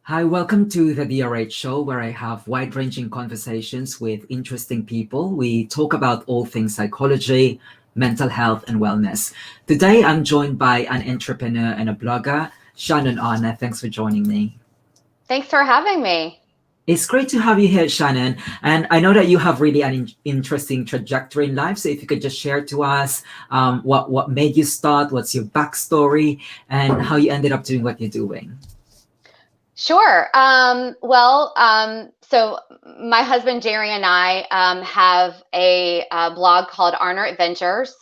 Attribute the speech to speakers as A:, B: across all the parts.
A: Hi, welcome to the DRH show where I have wide-ranging conversations with interesting people. We talk about all things psychology, mental health, and wellness. Today, I'm joined by an entrepreneur and a blogger, Shannon Arner. Thanks for joining me.
B: Thanks for having me.
A: It's great to have you here, Shannon. And I know that you have really an interesting trajectory in life. So if you could just share to us what made you start, what's your backstory, and how you ended up doing what you're doing.
B: Sure. So my husband Jerry and I have a blog called Arnor Adventures.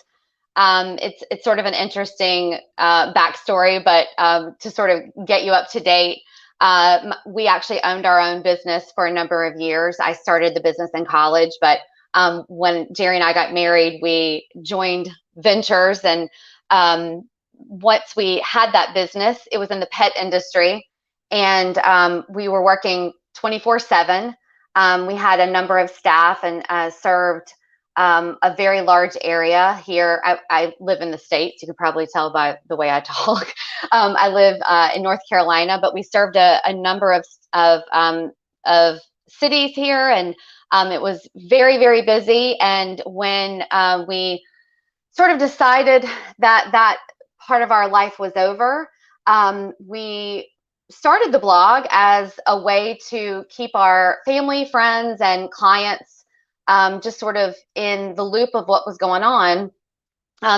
B: It's sort of an interesting backstory, but to sort of get you up to date, we actually owned our own business for a number of years. I started the business in college, but when Jerry and I got married, we joined ventures. And once we had that business, it was in the pet industry. And we were working 24/7. We had a number of staff and served a very large area here. I live in the States. You can probably tell by the way I talk. I live in North Carolina, but we served a number of cities here, and it was very, very busy. And when we sort of decided that that part of our life was over, we started the blog as a way to keep our family, friends, and clients just sort of in the loop of what was going on.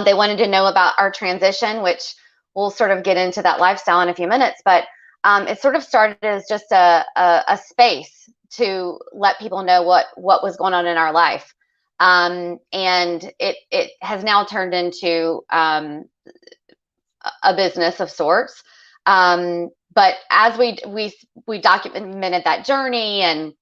B: They wanted to know about our transition, which we'll sort of get into that lifestyle in a few minutes. But it sort of started as just a space to let people know what was going on in our life. And it has now turned into a business of sorts. But as we documented that journey and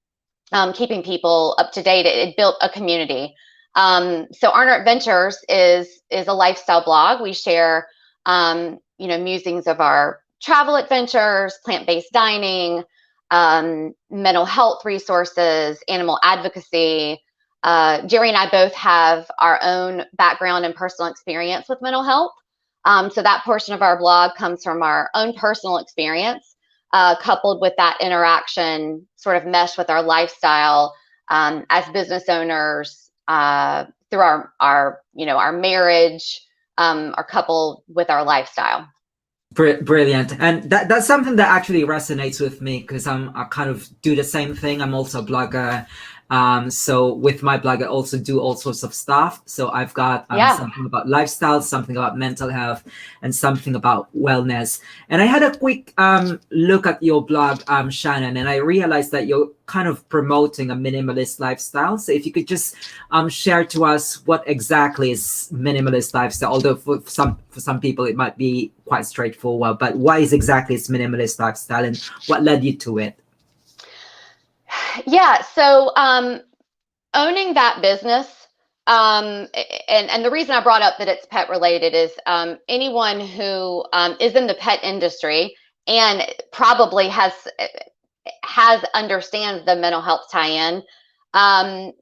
B: keeping people up to date, it built a community. So Arnor Adventures is a lifestyle blog. We share musings of our travel adventures, plant-based dining, mental health resources, animal advocacy. Jerry and I both have our own background and personal experience with mental health. So that portion of our blog comes from our own personal experience, coupled with that interaction sort of mesh with our lifestyle as business owners through our marriage, are coupled with our lifestyle.
A: Brilliant. And that's something that actually resonates with me because I kind of do the same thing. I'm also a blogger. So with my blog, I also do all sorts of stuff. So I've got something about lifestyle, something about mental health, and something about wellness. And I had a quick look at your blog, Shannon, and I realized that you're kind of promoting a minimalist lifestyle. So if you could just share to us what exactly is minimalist lifestyle, although for some people it might be quite straightforward, but why is exactly it's minimalist lifestyle and what led you to it?
B: Yeah, so owning that business, and the reason I brought up that it's pet related is anyone who is in the pet industry and probably understands the mental health tie-in,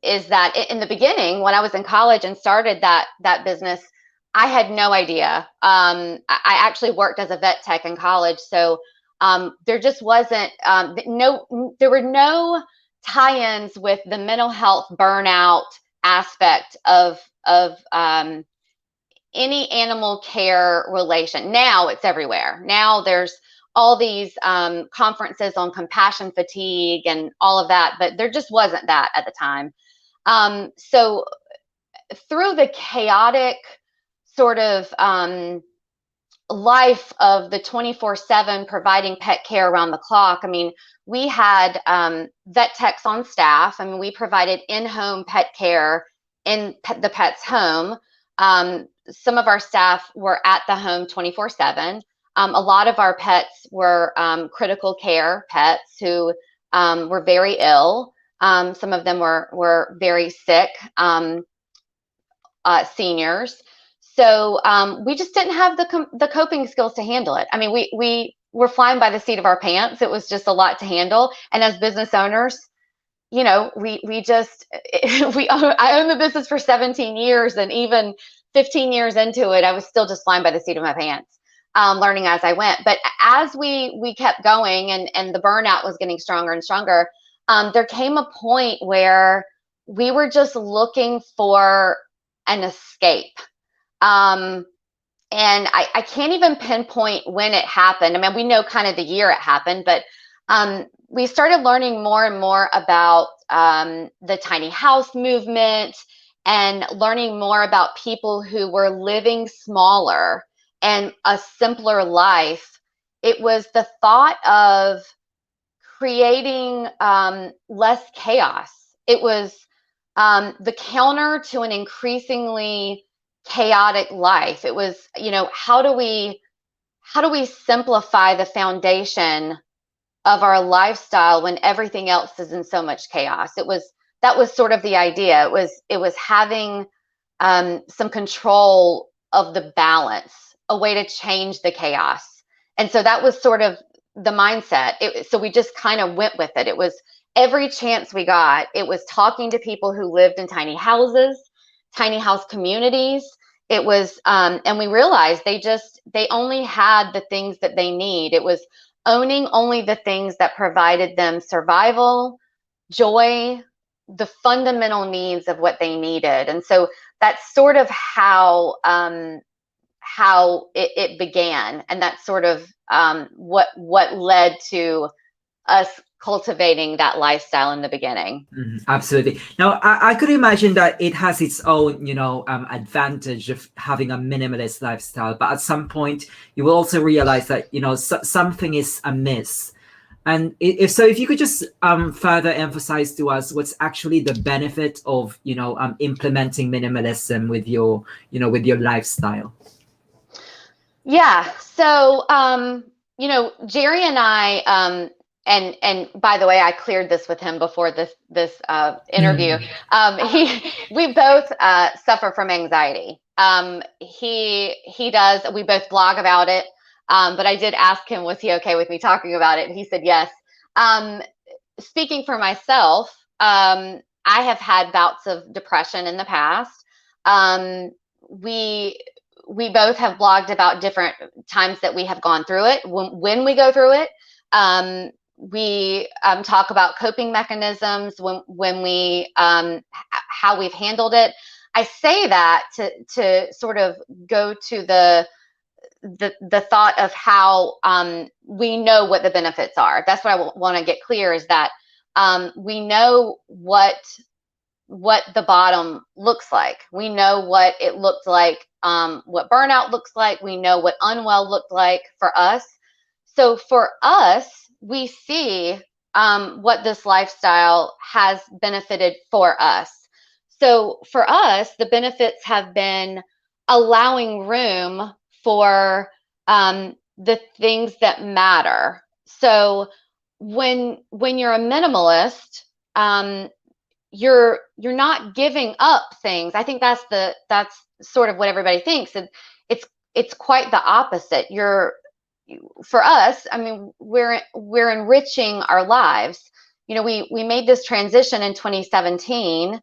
B: is that in the beginning when I was in college and started that business, I had no idea. I actually worked as a vet tech in college, so there just wasn't there were no tie-ins with the mental health burnout aspect of any animal care relation. Now it's everywhere. Now there's all these conferences on compassion fatigue and all of that, but there just wasn't that at the time. So through the chaotic sort of life of the 24/7 providing pet care around the clock, I mean, we had vet techs on staff. I mean, we provided in-home pet care in the pet's home. Some of our staff were at the home 24/7. A lot of our pets were critical care pets who were very ill. Some of them were very sick, seniors. So we just didn't have the coping skills to handle it. I mean, we were flying by the seat of our pants. It was just a lot to handle. And as business owners, you know, I owned the business for 17 years, and even 15 years into it, I was still just flying by the seat of my pants. learning as I went. But as we kept going, and the burnout was getting stronger and stronger, there came a point where we were just looking for an escape. And I can't even pinpoint when it happened. I mean, we know kind of the year it happened, but we started learning more and more about the tiny house movement, and learning more about people who were living smaller and a simpler life. It was the thought of creating less chaos. It was the counter to an increasingly chaotic life. It was, how do we simplify the foundation of our lifestyle when everything else is in so much chaos? That was sort of the idea. It was having some control of the balance, a way to change the chaos. And so that was sort of the mindset. So we just kind of went with it. It was every chance we got. It was talking to people who lived in tiny houses, tiny house communities. It was, and we realized they only had the things that they need. It was owning only the things that provided them survival, joy, the fundamental needs of what they needed. And so that's sort of how it began, and that's sort of what led to us cultivating that lifestyle in the beginning.
A: Absolutely. Now, I could imagine that it has its own, advantage of having a minimalist lifestyle, but at some point you will also realize that, something is amiss. And if you could just further emphasize to us what's actually the benefit of, implementing minimalism with your lifestyle.
B: Yeah. So, Jerry and I, and by the way, I cleared this with him before this interview. We both suffer from anxiety. He does. We both blog about it. But I did ask him, was he okay with me talking about it? And he said yes. Speaking for myself, I have had bouts of depression in the past. We both have blogged about different times that we have gone through it. When we go through it, we talk about coping mechanisms when we how we've handled it. I say that to sort of go to the thought of how we know what the benefits are. That's what I want to get clear, is that we know what the bottom looks like. We know what it looked like, what burnout looks like. We know what unwell looked like for us. So for us, we see what this lifestyle has benefited for us. So for us, the benefits have been allowing room for the things that matter. So when you're a minimalist, you're not giving up things. I think that's sort of what everybody thinks, and it's quite the opposite. For us, I mean, we're enriching our lives. We made this transition in 2017,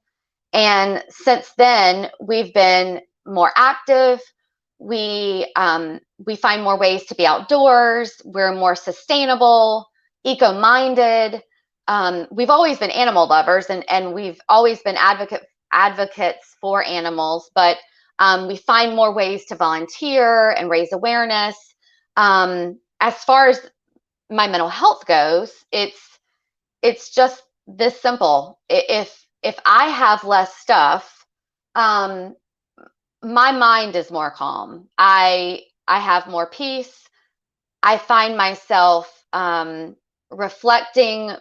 B: and since then we've been more active. We find more ways to be outdoors. We're more sustainable, eco-minded. We've always been animal lovers, and we've always been advocates for animals, but we find more ways to volunteer and raise awareness. As far as my mental health goes, it's just this simple. If I have less stuff, my mind is more calm. I have more peace. I find myself reflecting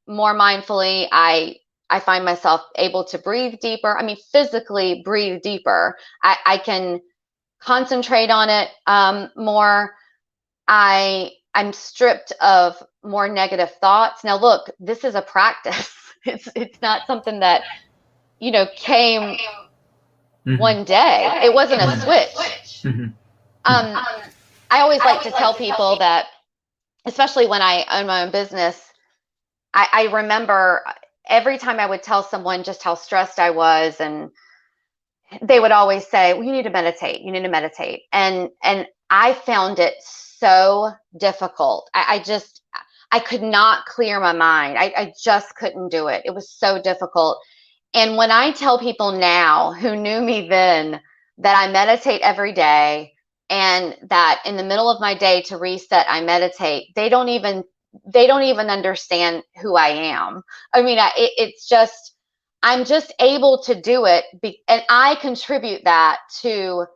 B: more mindfully. I find myself able to breathe deeper. I mean, physically breathe deeper. I can concentrate on it more. I'm stripped of more negative thoughts. Now, look, this is a practice. It's not something that came one day. It wasn't a switch. I always like to tell people that, especially when I own my own business, I remember every time I would tell someone just how stressed I was, and they would always say, well, you need to meditate. You need to meditate. And I found it so difficult. I could not clear my mind. I just couldn't do it. It was so difficult. And when I tell people now who knew me then that I meditate every day and that in the middle of my day to reset, I meditate, they don't even understand who I am. I mean, it's just, I'm just able to do it. And I contribute that to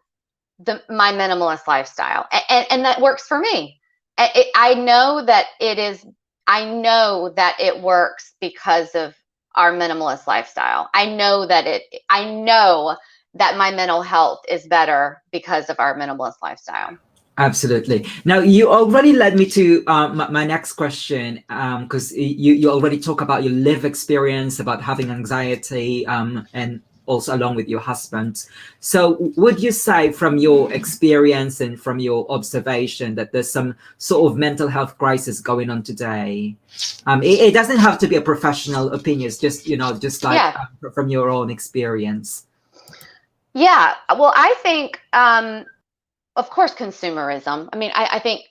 B: my minimalist lifestyle. And that works for me. I know that it works because of our minimalist lifestyle. I know that my mental health is better because of our minimalist lifestyle.
A: Absolutely. Now, you already led me to my next question, because you already talk about your live experience, about having anxiety, and also along with your husband. So would you say from your experience and from your observation that there's some sort of mental health crisis going on today? It doesn't have to be a professional opinion. It's just, just like
B: Yeah.
A: From your own experience.
B: Yeah. Well, I think, of course, consumerism. I mean, I think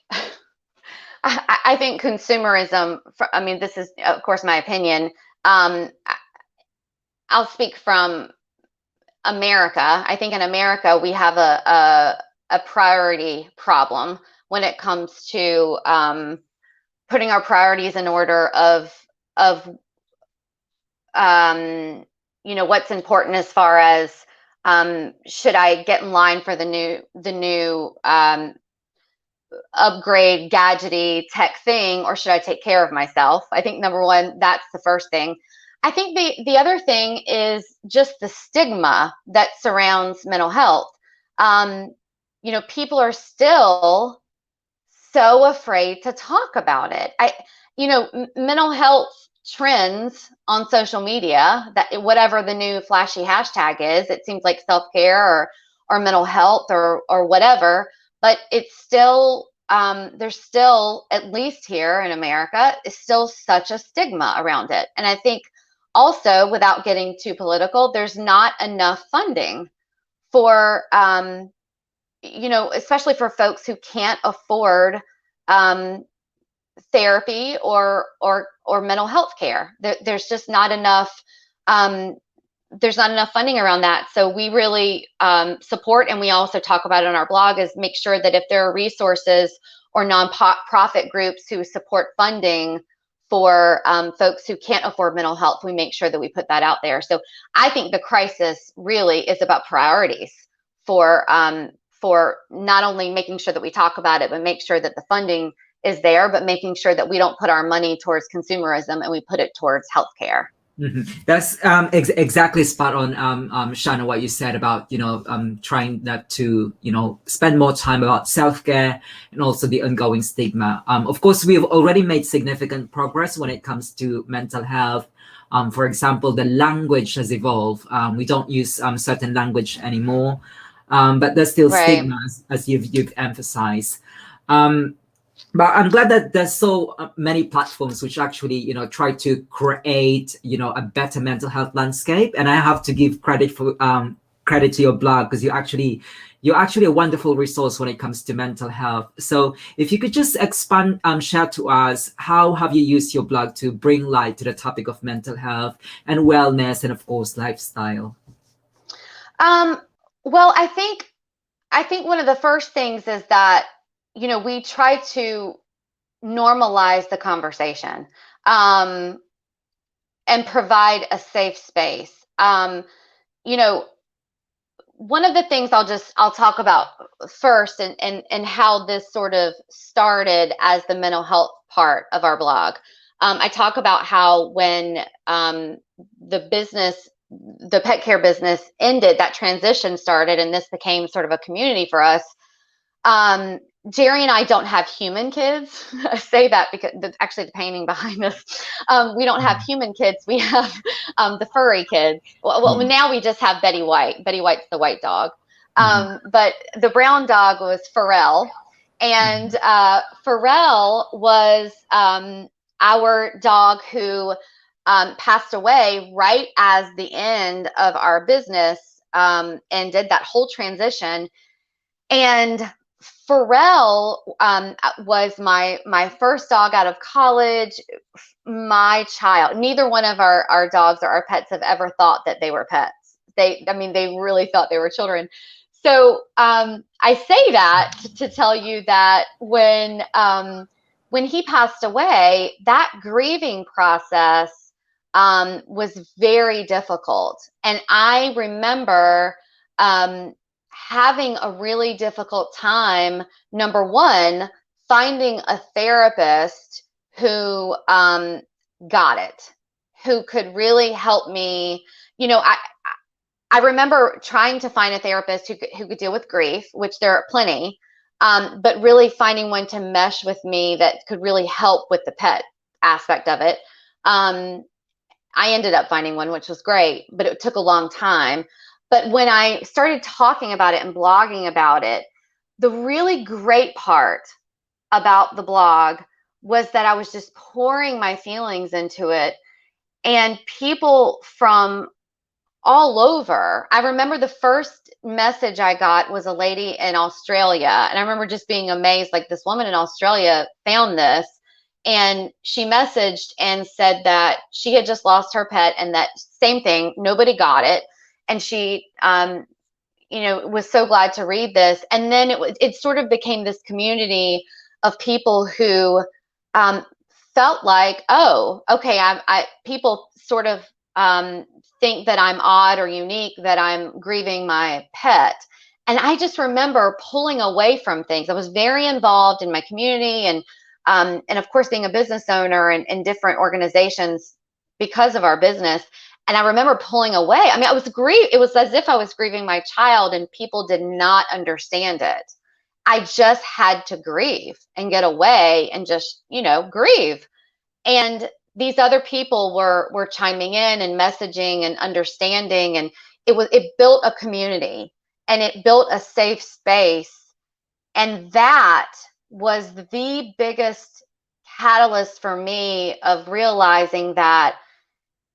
B: I think consumerism. I mean, this is, of course, my opinion. I'll speak from America. I think in America we have a priority problem when it comes to putting our priorities in order of what's important as far as should I get in line for the new upgrade gadgety tech thing, or should I take care of myself? I think number one, that's the first thing. I think the other thing is just the stigma that surrounds mental health. People are still so afraid to talk about it. Mental health trends on social media, that whatever the new flashy hashtag is, it seems like self-care or mental health or whatever, but it's still there's still, at least here in America, is still such a stigma around it. And I think also, without getting too political, there's not enough funding for especially for folks who can't afford therapy or mental health care. There's just not enough. There's not enough funding around that. So we really support, and we also talk about it on our blog, is make sure that if there are resources or nonprofit groups who support funding for folks who can't afford mental health, we make sure that we put that out there. So I think the crisis really is about priorities for not only making sure that we talk about it, but make sure that the funding is there, but making sure that we don't put our money towards consumerism and we put it towards healthcare.
A: Mm-hmm. That's exactly spot on, Shannon, what you said about, trying not to, spend more time about self-care and also the ongoing stigma. Of course, we've already made significant progress when it comes to mental health. For example, the language has evolved. We don't use certain language anymore, but there's still
B: Right.
A: stigma, as you've emphasized. But I'm glad that there's so many platforms which actually, try to create, a better mental health landscape. And I have to give credit to your blog, because you're actually a wonderful resource when it comes to mental health. So if you could just expand, share to us, how have you used your blog to bring light to the topic of mental health and wellness, and of course, lifestyle?
B: Well, I think one of the first things is that, we try to normalize the conversation and provide a safe space. One of the things I'll talk about first, and how this sort of started as the mental health part of our blog. I talk about how when the pet care business ended, that transition started, and this became sort of a community for us. Jerry and I don't have human kids. I say that because actually the painting behind us, we don't have human kids. We have the furry kids. Well, now we just have Betty White. Betty White's the white dog. But the brown dog was Pharrell. And Pharrell was our dog who passed away right as the end of our business ended, that whole transition. And Pharrell was my first dog out of college. My child, neither one of our dogs or our pets have ever thought that they were pets. They really thought they were children. So I say that to tell you that when he passed away, that grieving process was very difficult. And I remember having a really difficult time, number one, finding a therapist who got it, who could really help me. I remember trying to find a therapist who could deal with grief, which there are plenty, but really finding one to mesh with me that could really help with the pet aspect of it. I ended up finding one, which was great, but it took a long time. But when I started talking about it and blogging about it, the really great part about the blog was that I was just pouring my feelings into it, and people from all over. I remember the first message I got was a lady in Australia, and I remember just being amazed, like, this woman in Australia found this, and she messaged and said that she had just lost her pet, and that same thing, nobody got it, and she was so glad to read this. And then it sort of became this community of people who felt like, oh, okay, people sort of think that I'm odd or unique, that I'm grieving my pet. And I just remember pulling away from things. I was very involved in my community, and of course being a business owner in different organizations because of our business. And I remember pulling away. I mean, it was as if I was grieving my child, and people did not understand it. I just had to grieve and get away and just, grieve. And these other people were chiming in and messaging and understanding, and it built a community, and it built a safe space. And that was the biggest catalyst for me of realizing that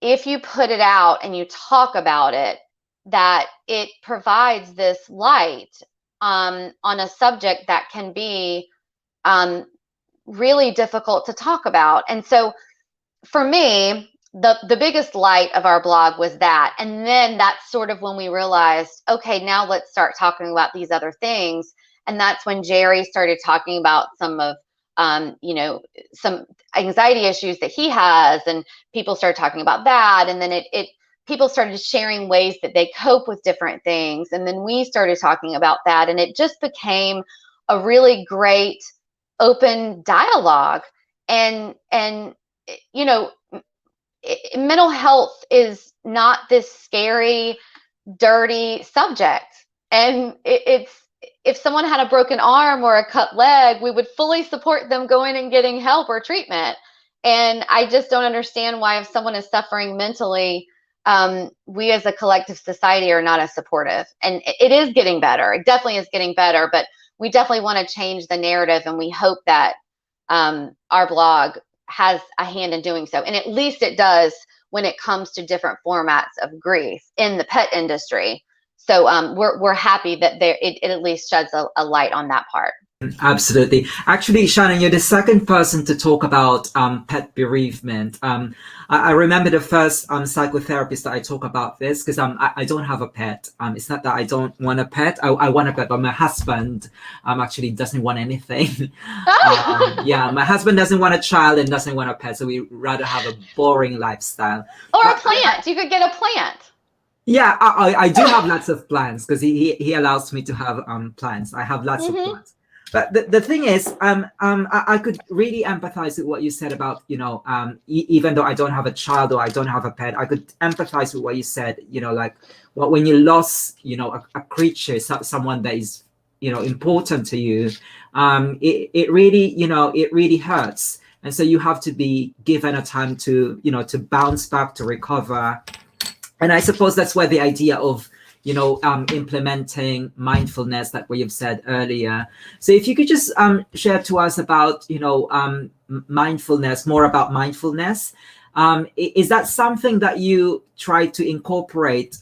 B: if you put it out and you talk about it, that it provides this light on a subject that can be really difficult to talk about. And so for me, the biggest light of our blog was that. And then that's sort of when we realized, okay, now let's start talking about these other things. And that's when Jerry started talking about some of some anxiety issues that he has, and people started talking about that. And then people started sharing ways that they cope with different things. And then we started talking about that, and it just became a really great open dialogue. And mental health is not this scary, dirty subject. And if someone had a broken arm or a cut leg, we would fully support them going and getting help or treatment. And I just don't understand why, if someone is suffering mentally, we as a collective society are not as supportive. And it is getting better. It definitely is getting better, but we definitely want to change the narrative. And we hope that our blog has a hand in doing so. And at least it does when it comes to different formats of grief in the pet industry. So we're happy that it at least sheds a light on that part.
A: Absolutely. Actually, Shannon, you're the second person to talk about pet bereavement. I remember the first psychotherapist that I talk about this, because I don't have a pet. It's not that I don't want a pet. I want a pet, but my husband actually doesn't want anything. Yeah, my husband doesn't want a child and doesn't want a pet, so we rather have a boring lifestyle.
B: Or a plant. You could get a plant.
A: Yeah, I do have lots of plants, because he allows me to have plants. I have lots of plants. But the thing is, I could really empathize with what you said about, even though I don't have a child or I don't have a pet, I could empathize with what you said, like when you lost, a creature, someone that is, important to you, it really hurts. And so you have to be given a time to, to bounce back, to recover. And I suppose that's where the idea of, implementing mindfulness, that what you've said earlier. So if you could just share to us about, mindfulness, more about mindfulness, Is that something that you try to incorporate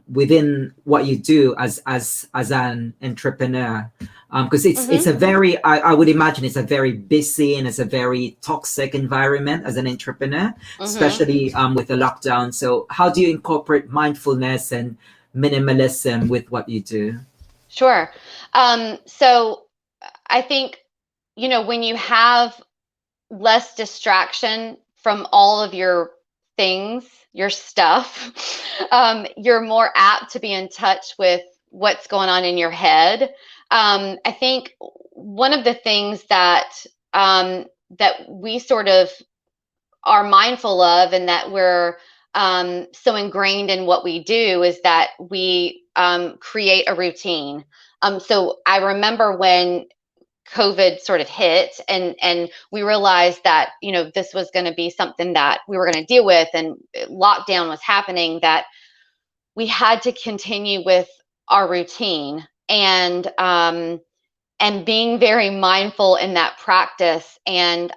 A: within what you do as an entrepreneur? Because it's a very, I would imagine it's a very busy and it's a very toxic environment as an entrepreneur, especially with the lockdown. So how do you incorporate mindfulness and minimalism with what you do?
B: Sure. So I think, when you have less distraction from all of your things, your stuff, you're more apt to be in touch with what's going on in your head. I think one of the things that we sort of are mindful of, and that we're so ingrained in what we do, is that we create a routine. So I remember when COVID sort of hit, and we realized that this was going to be something that we were going to deal with, and lockdown was happening, that we had to continue with our routine, and being very mindful in that practice. And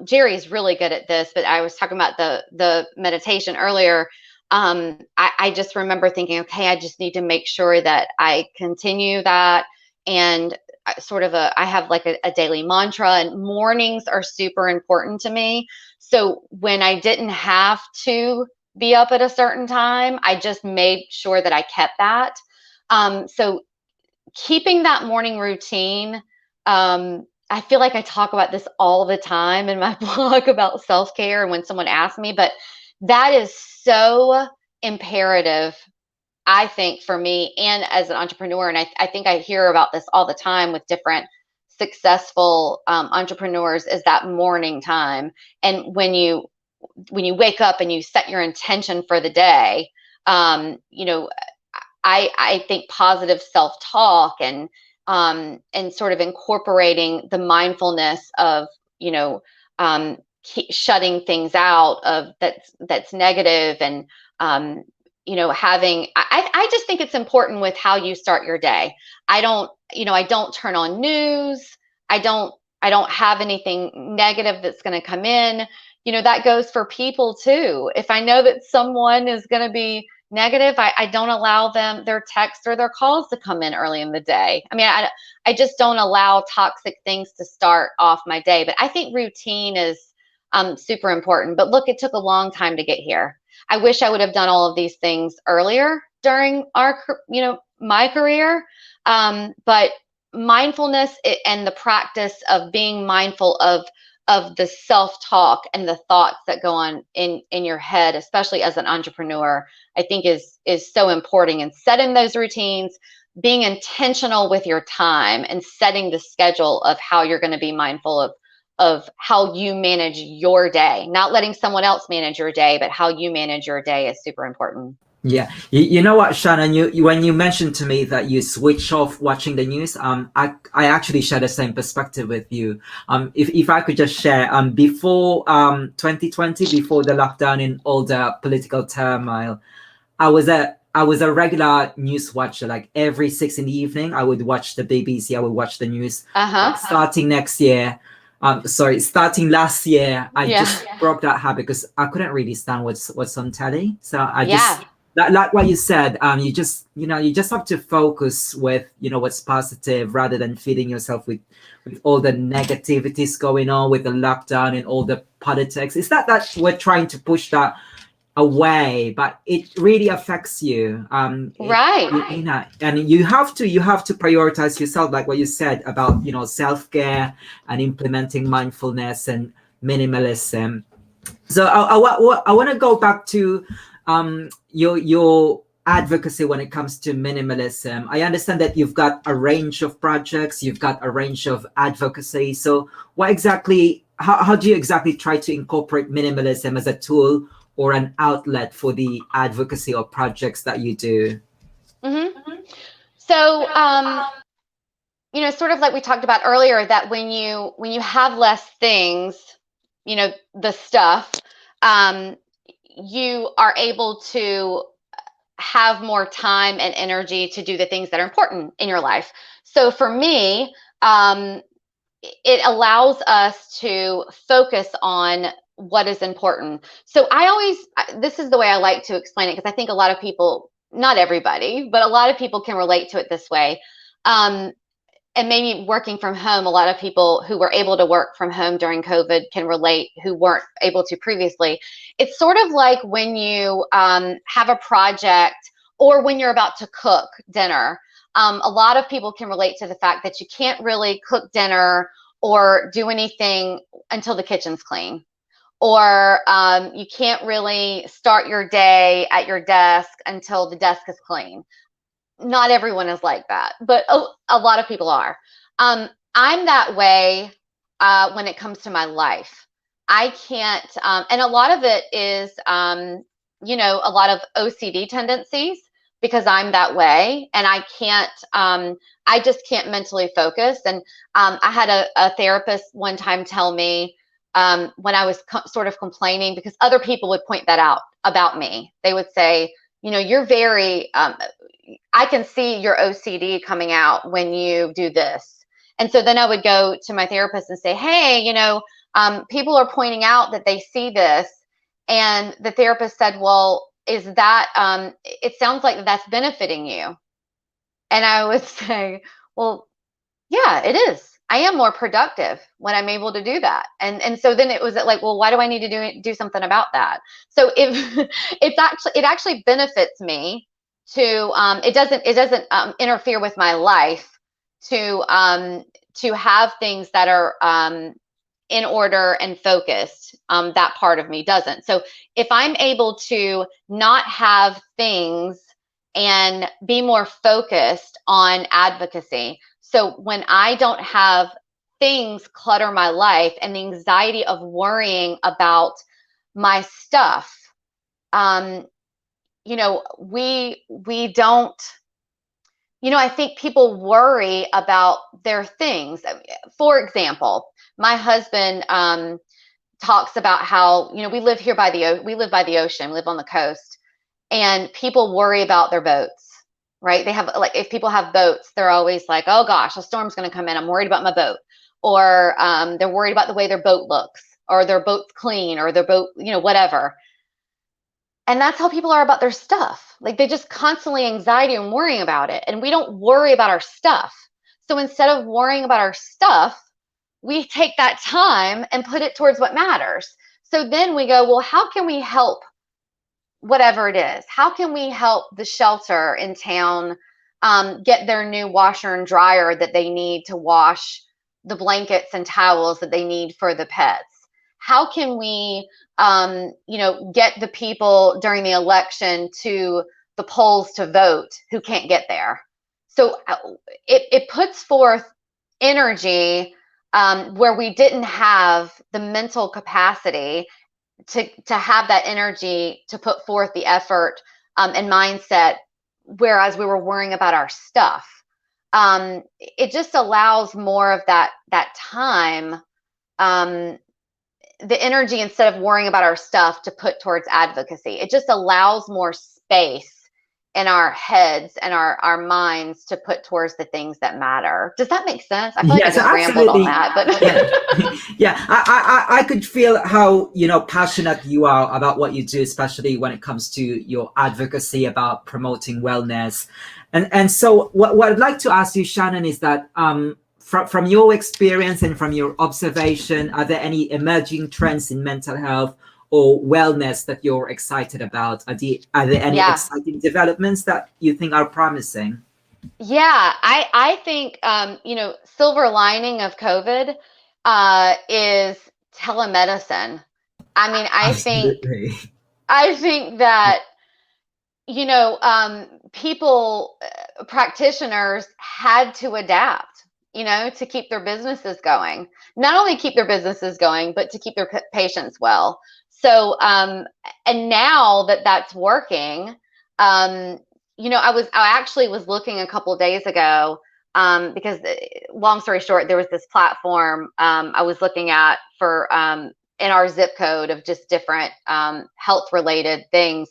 B: Jerry's really good at this, but I was talking about the meditation earlier. I just remember thinking, okay, I just need to make sure that I continue that. And I have like a daily mantra, and mornings are super important to me. So when I didn't have to be up at a certain time, I just made sure that I kept that. So keeping that morning routine, I feel like I talk about this all the time in my blog about self-care and when someone asks me, but that is so imperative, I think, for me and as an entrepreneur. And I think I hear about this all the time with different successful entrepreneurs, is that morning time. And when you wake up and you set your intention for the day, I think positive self-talk and sort of incorporating the mindfulness of shutting things out of that's negative, and having, I just think it's important with how you start your day. I don't turn on news. I don't have anything negative that's going to come in. That goes for people too. If I know that someone is going to be negative, I don't allow their texts or their calls to come in early in the day. I mean, I just don't allow toxic things to start off my day. But I think routine is super important. But look, it took a long time to get here. I wish I would have done all of these things earlier during my career. But mindfulness and the practice of being mindful of the self-talk and the thoughts that go on in your head, especially as an entrepreneur, I think is so important. And setting those routines, being intentional with your time, and setting the schedule of how you're going to be mindful of how you manage your day, not letting someone else manage your day, but how you manage your day is super important.
A: Yeah, you know what, Shannon, you when you mentioned to me that you switch off watching the news, I actually share the same perspective with you. If I could just share, before 2020, before the lockdown and all the political turmoil, I was a regular news watcher. Like every 6 in the evening, I would watch the BBC. I would watch the news. Starting last year, I just broke that habit because I couldn't really stand what's on telly. So I just, like what you said, you just have to focus with what's positive, rather than feeding yourself with all the negativities going on with the lockdown and all the politics. It's not that we're trying to push that away, but it really affects you.
B: Right.
A: And you have to prioritize yourself, like what you said about self-care and implementing mindfulness and minimalism. So I want to go back to your advocacy when it comes to minimalism. I understand that you've got a range of projects, you've got a range of advocacy. So how do you exactly try to incorporate minimalism as a tool or an outlet for the advocacy or projects that you do?
B: So, sort of like we talked about earlier, that when you have less things, the stuff, you are able to have more time and energy to do the things that are important in your life. So for me, it allows us to focus on what is important. So this is the way I like to explain it, because I think a lot of people, not everybody, but a lot of people can relate to it this way. And maybe working from home, a lot of people who were able to work from home during COVID can relate, who weren't able to previously. It's sort of like when you have a project, or when you're about to cook dinner. A lot of people can relate to the fact that you can't really cook dinner or do anything until the kitchen's clean. Or you can't really start your day at your desk until the desk is clean. Not everyone is like that, but a lot of people are. I'm that way when it comes to my life. I can't, and a lot of it is, a lot of OCD tendencies, because I'm that way, and I can't, I just can't mentally focus. And I had a therapist one time tell me, when I was sort of complaining, because other people would point that out about me. They would say, you're very, I can see your OCD coming out when you do this. And so then I would go to my therapist and say, hey, people are pointing out that they see this. And the therapist said, well, is that, it sounds like that's benefiting you. And I would say, well, yeah, it is. I am more productive when I'm able to do that. And so then it was like, well, why do I need to do something about that? So if it actually benefits me to, it doesn't interfere with my life to have things that are in order and focused. That part of me doesn't. So if I'm able to not have things and be more focused on advocacy. So when I don't have things clutter my life, and the anxiety of worrying about my stuff, we don't, I think people worry about their things. For example, my husband talks about how, we live by the ocean, we live on the coast, and people worry about their boats, right? They have, like, if people have boats, they're always like, oh gosh, a storm's going to come in, I'm worried about my boat. Or they're worried about the way their boat looks, or their boat's clean, or their boat, whatever. And that's how people are about their stuff. Like, they just constantly anxiety and worrying about it. And we don't worry about our stuff. So instead of worrying about our stuff, we take that time and put it towards what matters. So then we go, well, how can we help whatever it is? How can we help the shelter in town get their new washer and dryer that they need to wash the blankets and towels that they need for the pets? How can we, get the people during the election to the polls to vote who can't get there? So it puts forth energy where we didn't have the mental capacity to have that energy to put forth the effort and mindset, whereas we were worrying about our stuff. It just allows more of that time, the energy, instead of worrying about our stuff, to put towards advocacy. It just allows more space in our heads and our minds to put towards the things that matter. Does that make sense? I feel like I just rambled on that, but
A: yeah, I could feel how passionate you are about what you do, especially when it comes to your advocacy about promoting wellness. And so what I'd like to ask you, Shannon, is that from your experience and from your observation, are there any emerging trends in mental health or wellness that you're excited about? Are there any exciting developments that you think are promising?
B: Yeah, I think, silver lining of COVID is telemedicine. I mean, I think that, people, practitioners had to adapt, to keep their businesses going. Not only keep their businesses going, but to keep their patients well. So, and now that that's working, I actually was looking a couple of days ago, because long story short, there was this platform I was looking at for in our zip code of just different health related things.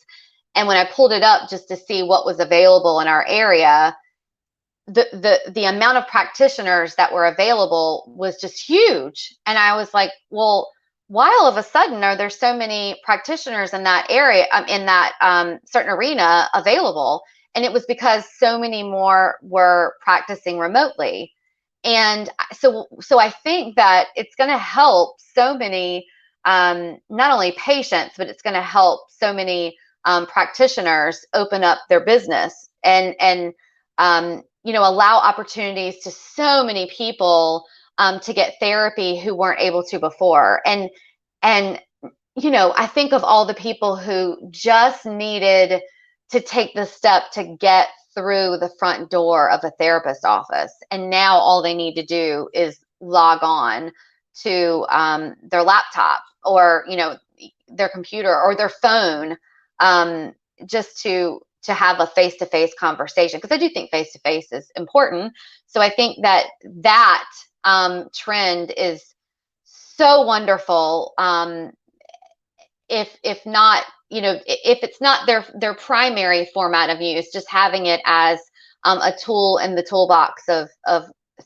B: And when I pulled it up just to see what was available in our area, the amount of practitioners that were available was just huge. And I was like, well, why all of a sudden are there so many practitioners in that area, in that certain arena available? And it was because so many more were practicing remotely. And so I think that it's going to help so many, not only patients, but it's going to help so many practitioners open up their business and allow opportunities to so many people to get therapy who weren't able to before. And I think of all the people who just needed to take the step to get through the front door of a therapist office, and now all they need to do is log on to their laptop or their computer or their phone, just to have a face-to-face conversation, because I do think face-to-face is important. So I think that trend is so wonderful. If not, if it's not their primary format of use, just having it as a tool in the toolbox of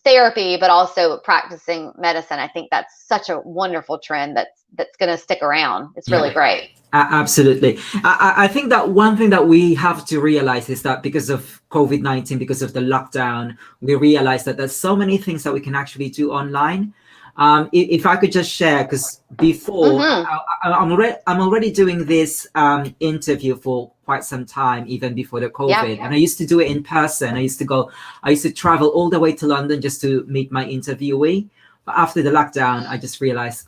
B: therapy, but also practicing medicine. I think that's such a wonderful trend that's going to stick around. It's really great.
A: Absolutely. I think that one thing that we have to realize is that because of COVID-19, because of the lockdown, we realize that there's so many things that we can actually do online. If I could just share, because before I'm already doing this interview for quite some time, even before the COVID, and I used to do it in person. I used to travel all the way to London just to meet my interviewee. But after the lockdown, I just realized,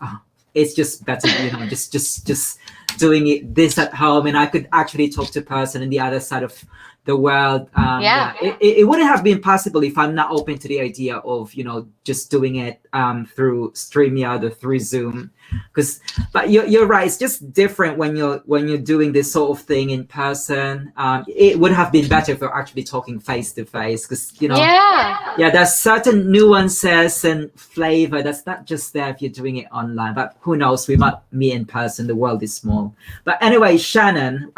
A: it's just better, just doing this at home, and I could actually talk to a person in the other side of the world. It wouldn't have been possible if I'm not open to the idea of just doing it through StreamYard or through Zoom. But you're right, it's just different when you're doing this sort of thing in person. It would have been better if we're actually talking face to face, because there's certain nuances and flavor that's not just there if you're doing it online. But who knows, we might meet in person, the world is small. But anyway, Shannon,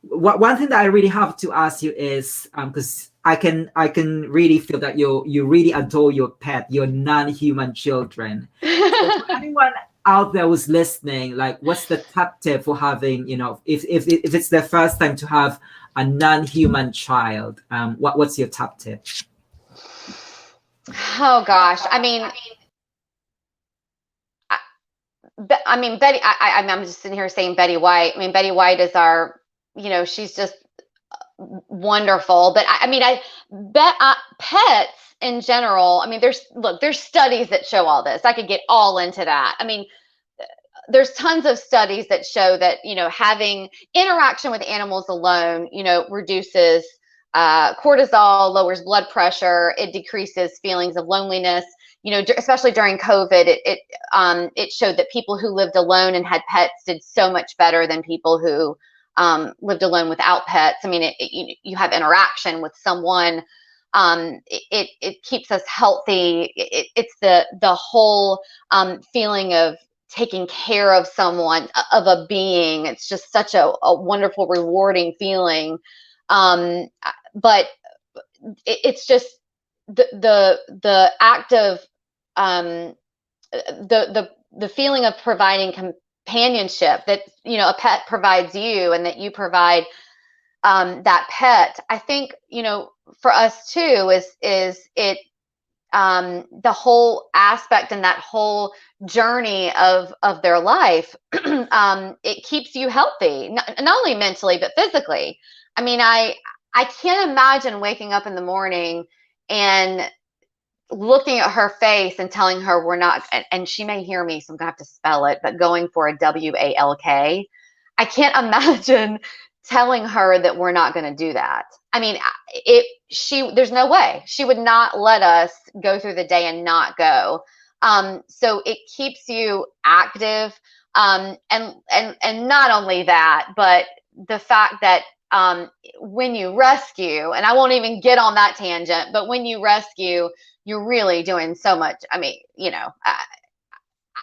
A: one thing that I really have to ask you is, because I can really feel that you really adore your pet, your non-human children. So for anyone out there who's listening, like, what's the top tip for having, if it's their first time to have a non-human child, what's your top tip?
B: Oh gosh, I mean, Betty. I'm just sitting here saying Betty White. I mean, Betty White is our, she's just wonderful. But I bet pets in general. I mean, there's studies that show all this. I could get all into that. I mean, there's tons of studies that show that having interaction with animals alone, reduces cortisol, lowers blood pressure, it decreases feelings of loneliness. Especially during COVID, it showed that people who lived alone and had pets did so much better than people who lived alone without pets. I mean, you have interaction with someone. It keeps us healthy. It's the whole feeling of taking care of someone, of a being. It's just such a wonderful, rewarding feeling. But it's just the act of the feeling of providing companionship that a pet provides you, and that you provide that pet. I think for us too is it the whole aspect and that whole journey of their life. It keeps you healthy, not only mentally but physically. I mean, I can't imagine waking up in the morning and looking at her face and telling her we're not, and she may hear me, so I'm gonna have to spell it, but going for a WALK. I can't imagine telling her that we're not going to do that. I mean, there's no way she would not let us go through the day and not go. So it keeps you active. And not only that, but the fact that when you rescue, and I won't even get on that tangent, but when you rescue, you're really doing so much. I mean,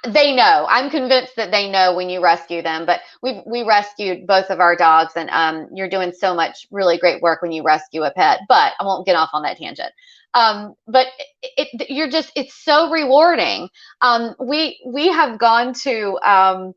B: They know. I'm convinced that they know when you rescue them. But we rescued both of our dogs, and you're doing so much really great work when you rescue a pet. But I won't get off on that tangent. But you're just, it's so rewarding. We have gone to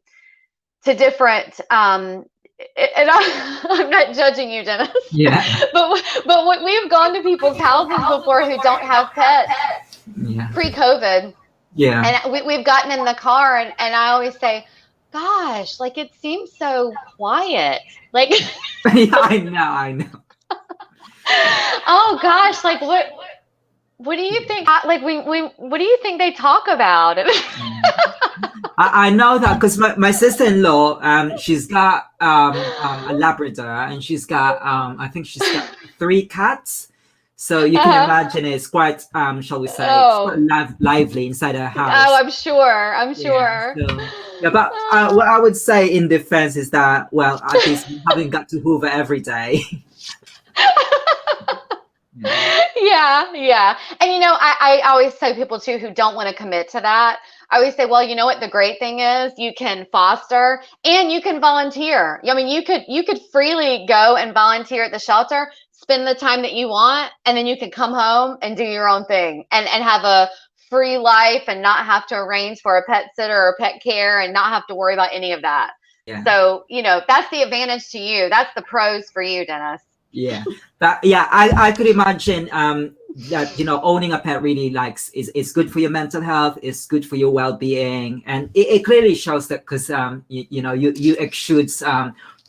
B: different and I'm not judging you, Dennis.
A: Yeah.
B: but we've gone to people's houses before who don't have pets
A: Yeah.
B: pre-COVID.
A: Yeah.
B: And we've gotten in the car, and I always say, gosh, like it seems so quiet. Like,
A: Yeah, I know.
B: oh gosh, like what do you think? Like, what do you think they talk about?
A: I know that because my sister-in-law, she's got a Labrador, and she's got I think she's got 3 cats. So you can imagine it's quite shall we say, it's quite lively inside her house.
B: Oh, I'm sure. I'm sure.
A: Yeah, so, yeah, but what I would say in defense is that, well, at least you haven't got to hoover every day.
B: Yeah. And I always tell people too who don't want to commit to that. I always say, well, you know what the great thing is? You can foster and you can volunteer. I mean, you could freely go and volunteer at the shelter, spend the time that you want, and then you can come home and do your own thing and have a free life and not have to arrange for a pet sitter or pet care and not have to worry about any of that.
A: Yeah.
B: So, that's the advantage to you. That's the pros for you, Dennis.
A: Yeah, I could imagine that owning a pet really is good for your mental health, is good for your well-being, and it clearly shows that because you exude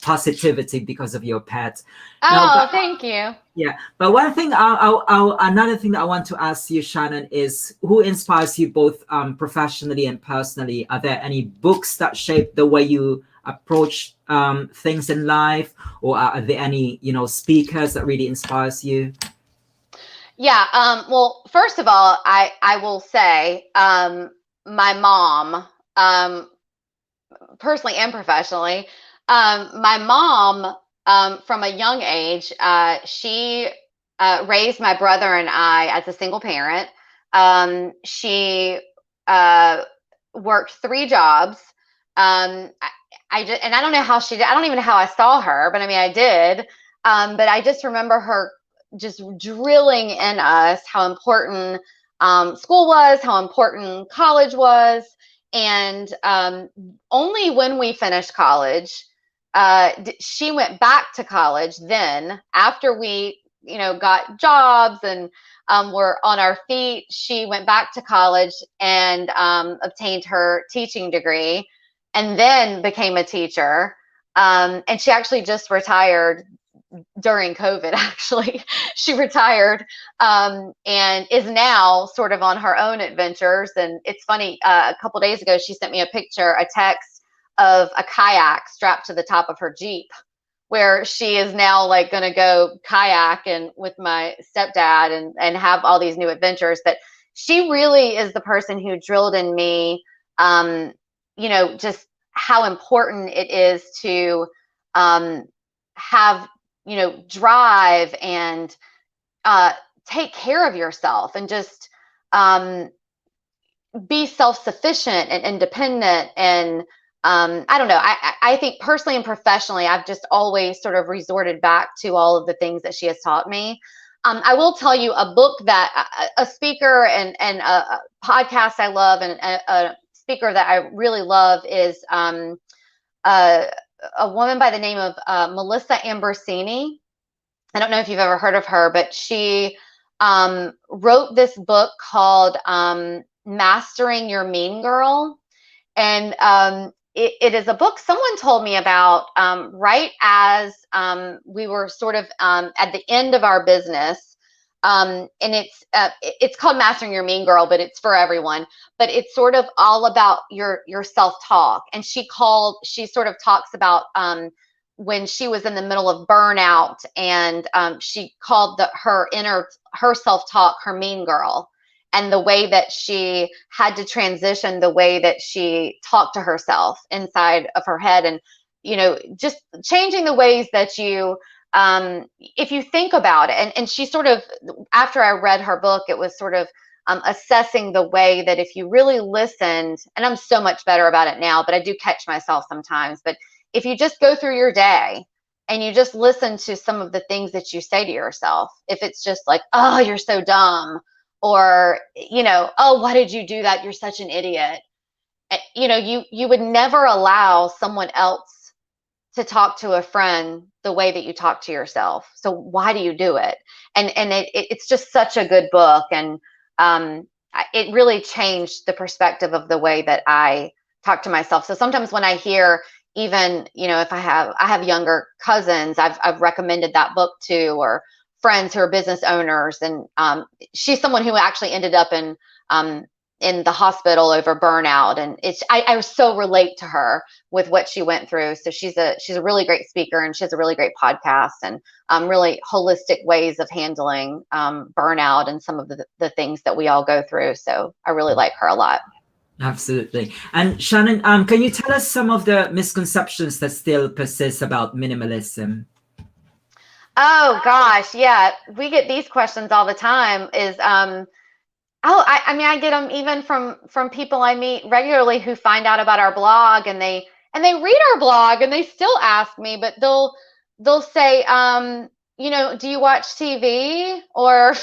A: positivity because of your pet.
B: Thank you.
A: Yeah, but one thing, another thing that I want to ask you, Shannon, is who inspires you both professionally and personally? Are there any books that shape the way you approach things in life, or are there any speakers that really inspires you?
B: Yeah. Well, first of all, I will say my mom, personally and professionally, my mom, from a young age, she raised my brother and I as a single parent. She worked 3 jobs. And I don't know how she did. I don't even know how I saw her, but I mean, I did. But I just remember her just drilling in us how important school was, how important college was. And only when we finished college, she went back to college then after we, got jobs and were on our feet. She went back to college and obtained her teaching degree, and then became a teacher. And she actually just retired during COVID, actually. She retired and is now sort of on her own adventures. And it's funny, a couple days ago, she sent me a text of a kayak strapped to the top of her Jeep, where she is now like going to go kayak and with my stepdad and have all these new adventures. But she really is the person who drilled in me just how important it is to have, drive and take care of yourself and just be self-sufficient and independent. And I don't know, I think personally and professionally, I've just always sort of resorted back to all of the things that she has taught me. I will tell you a book that a speaker and a podcast I love, and a speaker that I really love is a woman by the name of Melissa Ambersini. I don't know if you've ever heard of her, but she wrote this book called Mastering Your Mean Girl. And it is a book someone told me about right as we were sort of at the end of our business. And it's called Mastering Your Mean Girl, but it's for everyone. But it's sort of all about your self-talk. And she sort of talks about when she was in the middle of burnout, and she called her self-talk her mean girl, and the way that she had to transition the way that she talked to herself inside of her head, and just changing the ways that you if you think about it. And she sort of, after I read her book, it was sort of assessing the way that if you really listened, and I'm so much better about it now, but I do catch myself sometimes, but if you just go through your day and you just listen to some of the things that you say to yourself, if it's just like, oh, you're so dumb, or, oh, why did you do that? You're such an idiot. You would never allow someone else to talk to a friend the way that you talk to yourself. So why do you do it? And it's just such a good book. And it really changed the perspective of the way that I talk to myself. So sometimes when I hear, even, if I have younger cousins, I've recommended that book to, or friends who are business owners. And she's someone who actually ended up in the hospital over burnout. And I so relate to her with what she went through. So she's a really great speaker, and she has a really great podcast, and really holistic ways of handling burnout and some of the things that we all go through. So I really like her a lot.
A: Absolutely. And Shannon, can you tell us some of the misconceptions that still persist about minimalism?
B: Oh gosh, yeah, we get these questions all the time. I mean, I get them even from people I meet regularly who find out about our blog, and they read our blog, and they still ask me, but they'll say, do you watch TV, or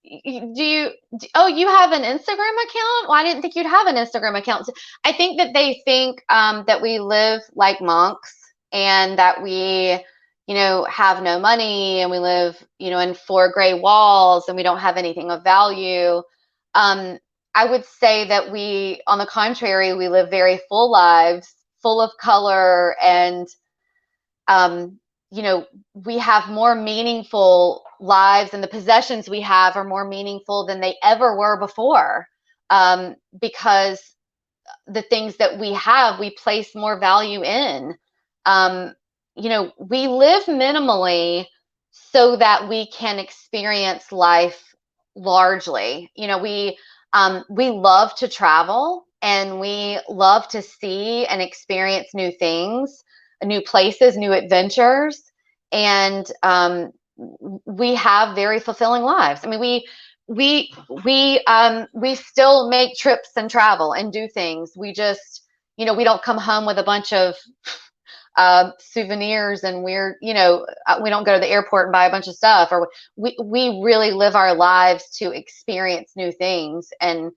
B: you have an Instagram account? Well, I didn't think you'd have an Instagram account. So I think that they think that we live like monks, and that we have no money, and we live, in 4 gray walls, and we don't have anything of value. I would say that we, on the contrary, we live very full lives, full of color, and, we have more meaningful lives, and the possessions we have are more meaningful than they ever were before, because the things that we have, we place more value in. We live minimally so that we can experience life largely. We love to travel, and we love to see and experience new things, new places, new adventures, and we have very fulfilling lives. I mean, we still make trips and travel and do things. We just, we don't come home with a bunch of souvenirs, and we don't go to the airport and buy a bunch of stuff, or we really live our lives to experience new things. And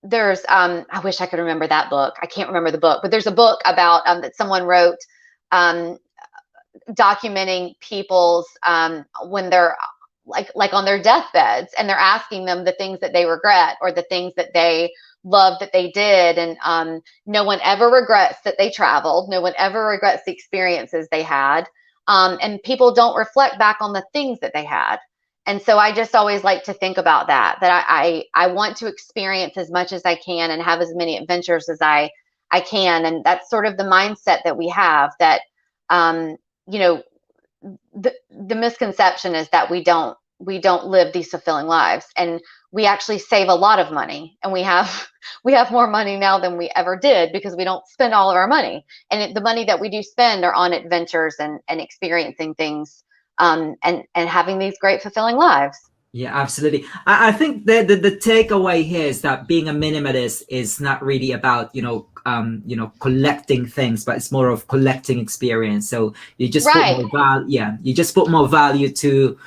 B: there's I wish I could remember that book. I can't remember the book, but there's a book about that someone wrote, documenting people's when they're like on their deathbeds, and they're asking them the things that they regret, or the things that they love that they did. And no one ever regrets that they traveled. No one ever regrets the experiences they had. And people don't reflect back on the things that they had. And so I just always like to think about that I want to experience as much as I can, and have as many adventures as I can. And that's sort of the mindset that we have, that the misconception is that we don't live these fulfilling lives, and we actually save a lot of money, and we have more money now than we ever did, because we don't spend all of our money, and the money that we do spend are on adventures and experiencing things, and having these great fulfilling lives.
A: Yeah, absolutely. I think the takeaway here is that being a minimalist is not really about collecting things, but it's more of collecting experience. So you just
B: Right.
A: put more value. Yeah, you just put more value to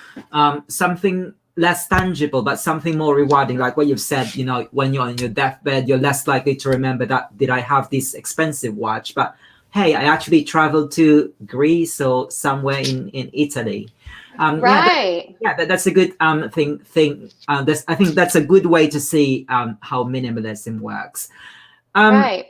A: something less tangible, but something more rewarding. Like what you've said, when you're on your deathbed, you're less likely to remember that, did I have this expensive watch? But hey, I actually traveled to Greece or somewhere in Italy.
B: Right.
A: That's a good thing. I think that's a good way to see how minimalism works.
B: Right.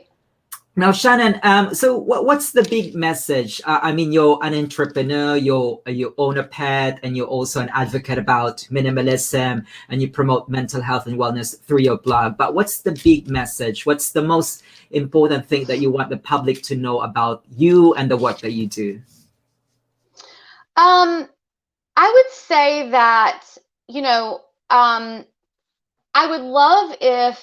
A: Now, Shannon, so what's the big message? I mean, you're an entrepreneur, you own a pet, and you're also an advocate about minimalism, and you promote mental health and wellness through your blog. But what's the big message? What's the most important thing that you want the public to know about you and the work that you do?
B: I would say that, I would love if,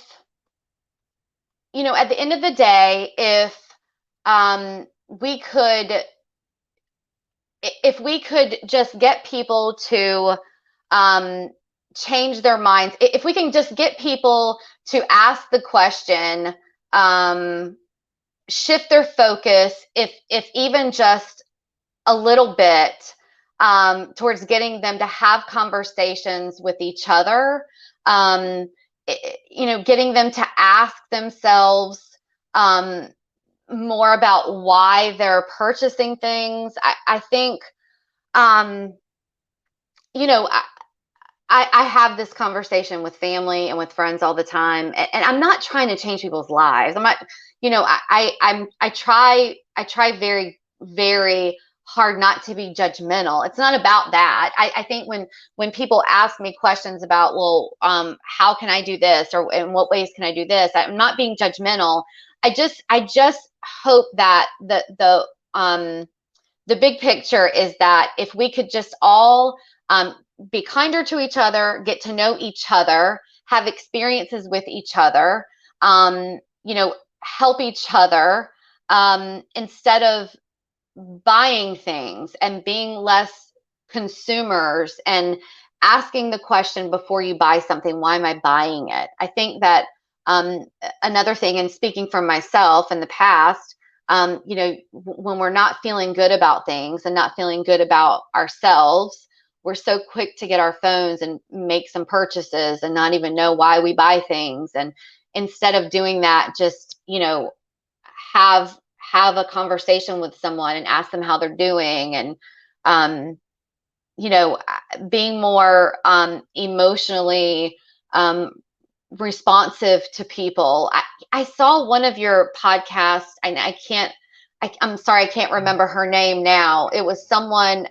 B: at the end of the day, if we could just get people to change their minds. If we can just get people to ask the question, shift their focus, if even just a little bit, towards getting them to have conversations with each other, getting them to ask themselves more about why they're purchasing things. I think, I have this conversation with family and with friends all the time, and I'm not trying to change people's lives. I'm not, I try very, very hard not to be judgmental. It's not about that. I think when people ask me questions about, well, how can I do this, or in what ways can I do this, I'm not being judgmental. I just hope that the big picture is that if we could just all be kinder to each other, get to know each other, have experiences with each other, help each other, instead of buying things and being less consumers and asking the question before you buy something, why am I buying it? I think that another thing, and speaking from myself in the past, when we're not feeling good about things and not feeling good about ourselves, we're so quick to get our phones and make some purchases and not even know why we buy things. And instead of doing that, just, have a conversation with someone and ask them how they're doing, and, being more emotionally responsive to people. I saw one of your podcasts, and I'm sorry, I can't remember her name now. It was someone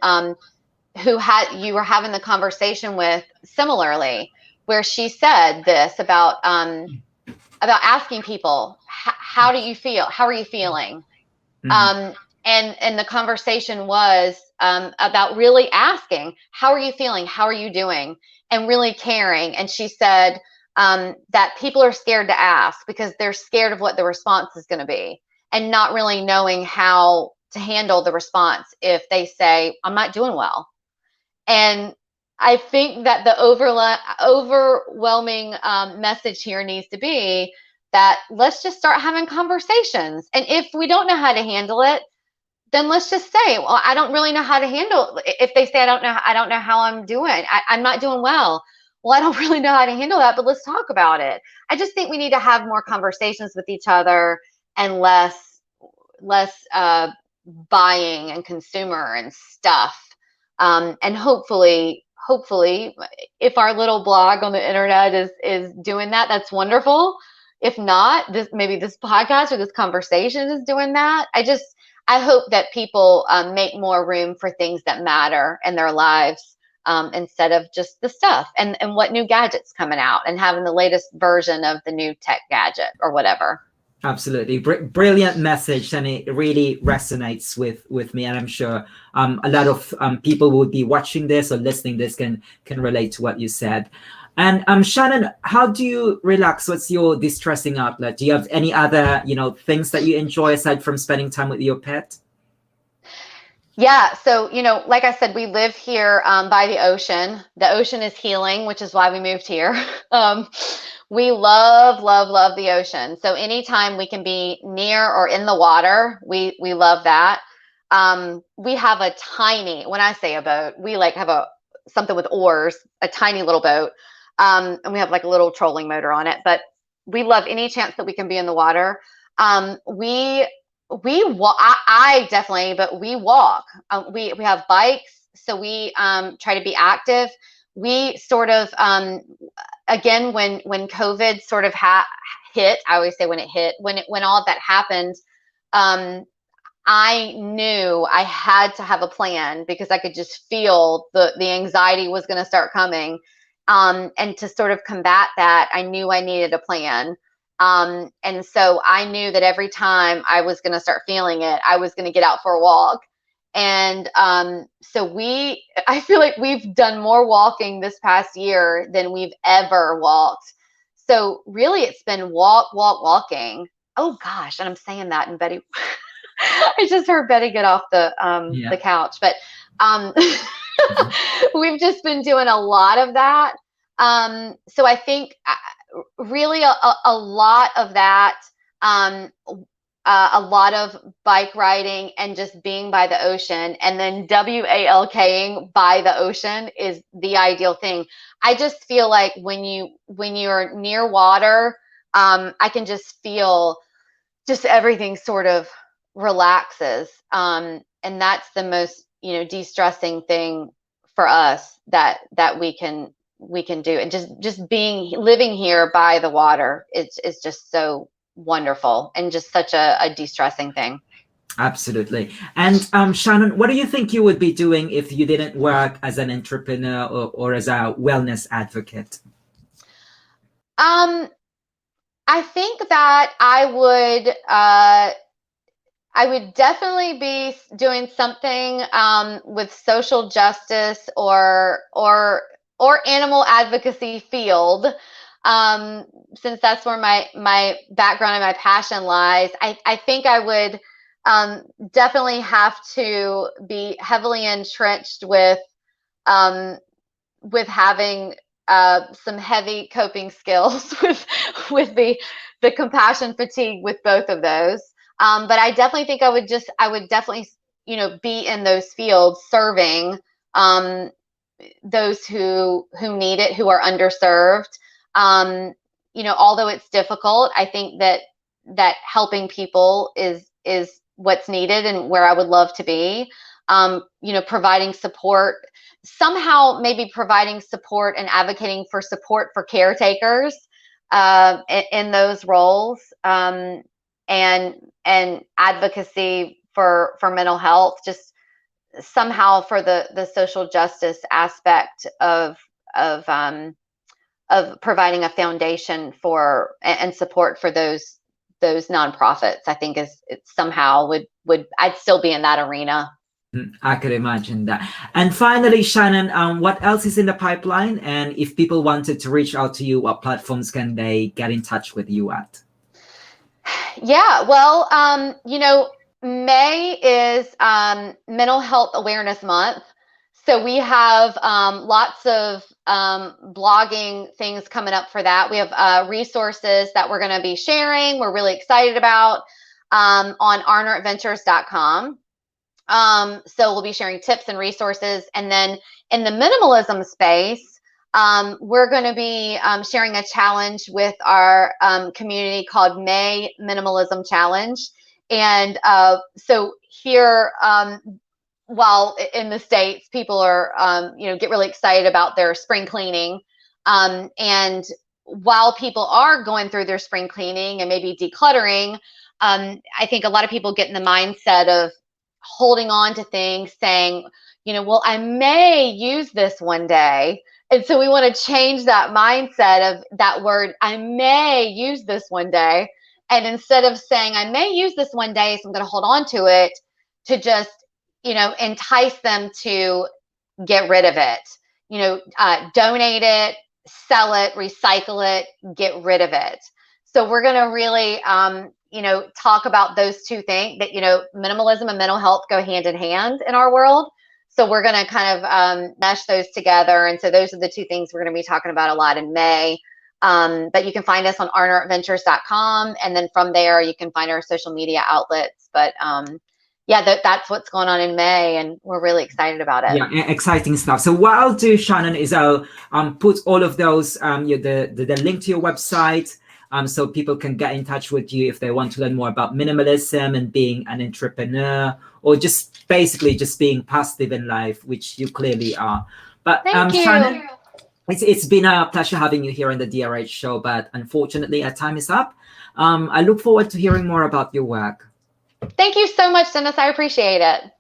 B: who you were having the conversation with similarly, where she said this about asking people, how do you feel? How are you feeling? Mm-hmm. And the conversation was about really asking, how are you feeling? How are you doing? And really caring. And she said that people are scared to ask because they're scared of what the response is going to be, and not really knowing how to handle the response if they say, I'm not doing well. And I think that the overwhelming message here needs to be that let's just start having conversations. And if we don't know how to handle it, then let's just say, well, I don't really know how to handle it. If they say, I don't know how I'm doing, I'm not doing well. Well, I don't really know how to handle that, but let's talk about it. I just think we need to have more conversations with each other and less buying and consumer and stuff. And hopefully, if our little blog on the internet is doing that, that's wonderful. If not, maybe this podcast or this conversation is doing that. I hope that people make more room for things that matter in their lives, instead of just the stuff and what new gadgets coming out and having the latest version of the new tech gadget or whatever.
A: Absolutely. Brilliant message, and it really resonates with me, and I'm sure a lot of people who would be watching this or listening this can relate to what you said. And Shannon, how do you relax? What's your distressing outlet? Do you have any other things that you enjoy aside from spending time with your pet?
B: Yeah, so like I said, we live here by the ocean. The ocean is healing, which is why we moved here. We love, love, love the ocean. So anytime we can be near or in the water, we love that. We have a tiny, when I say a boat, we have something with oars, a tiny little boat. And we have like a little trolling motor on it, but we love any chance that we can be in the water. I definitely, but we walk. We have bikes, so we try to be active. We sort of again, when COVID sort of hit, I always say when it hit, when all of that happened, I knew I had to have a plan because I could just feel the anxiety was going to start coming. And to sort of combat that, I knew I needed a plan. And so I knew that every time I was going to start feeling it, I was going to get out for a walk. And so I feel like we've done more walking this past year than we've ever walked. So really it's been walking. Oh gosh. And I'm saying that, and Betty, I just heard Betty get off the couch, but We've just been doing a lot of that. So I think really a lot of that, a lot of bike riding and just being by the ocean, and then WALKing by the ocean is the ideal thing. I just feel like when you're near water, I can just feel just everything sort of relaxes. And that's the most, de-stressing thing for us that we can do. And just living here by the water is just so wonderful and just such a de-stressing thing.
A: Absolutely. And Shannon, what do you think you would be doing if you didn't work as an entrepreneur or as a wellness advocate?
B: I think that I would definitely be doing something with social justice or animal advocacy field, since that's where my background and my passion lies. I think I would definitely have to be heavily entrenched with having some heavy coping skills with the compassion fatigue with both of those. But I definitely think I would definitely, be in those fields serving those who need it, who are underserved. Although it's difficult, I think that helping people is what's needed and where I would love to be. Providing support, somehow maybe providing support and advocating for support for caretakers in those roles, and advocacy for mental health, just somehow for the social justice aspect of providing a foundation for and support for those nonprofits. I think it somehow would I'd still be in that arena.
A: I could imagine that. And finally, Shannon, what else is in the pipeline? And if people wanted to reach out to you, what platforms can they get in touch with you at?
B: Yeah, well, May is Mental Health Awareness Month. So we have lots of blogging things coming up for that. We have resources that we're going to be sharing. We're really excited about on arnoradventures.com. So we'll be sharing tips and resources. And then in the minimalism space, we're going to be sharing a challenge with our community called May Minimalism Challenge. And so here, while in the States, people are, get really excited about their spring cleaning. And while people are going through their spring cleaning and maybe decluttering, I think a lot of people get in the mindset of holding on to things, saying, well, I may use this one day. And so we want to change that mindset of that word, I may use this one day. And instead of saying, I may use this one day, so I'm going to hold on to it, to just, entice them to get rid of it, donate it, sell it, recycle it, get rid of it. So we're going to really, talk about those two things that, minimalism and mental health go hand in hand in our world. So we're going to kind of mesh those together. And so those are the two things we're going to be talking about a lot in May. But you can find us on arnoradventures.com. And then from there, you can find our social media outlets. But that's what's going on in May. And we're really excited about it.
A: Yeah, exciting stuff. So what I'll do, Shannon, is I'll put all of those, the link to your website, so people can get in touch with you if they want to learn more about minimalism and being an entrepreneur, or just basically just being positive in life, which you clearly are. But
B: Thank you.
A: Shannon, it's been a pleasure having you here on the DRH show, but unfortunately our time is up. I look forward to hearing more about your work.
B: Thank you so much, Dennis. I appreciate it.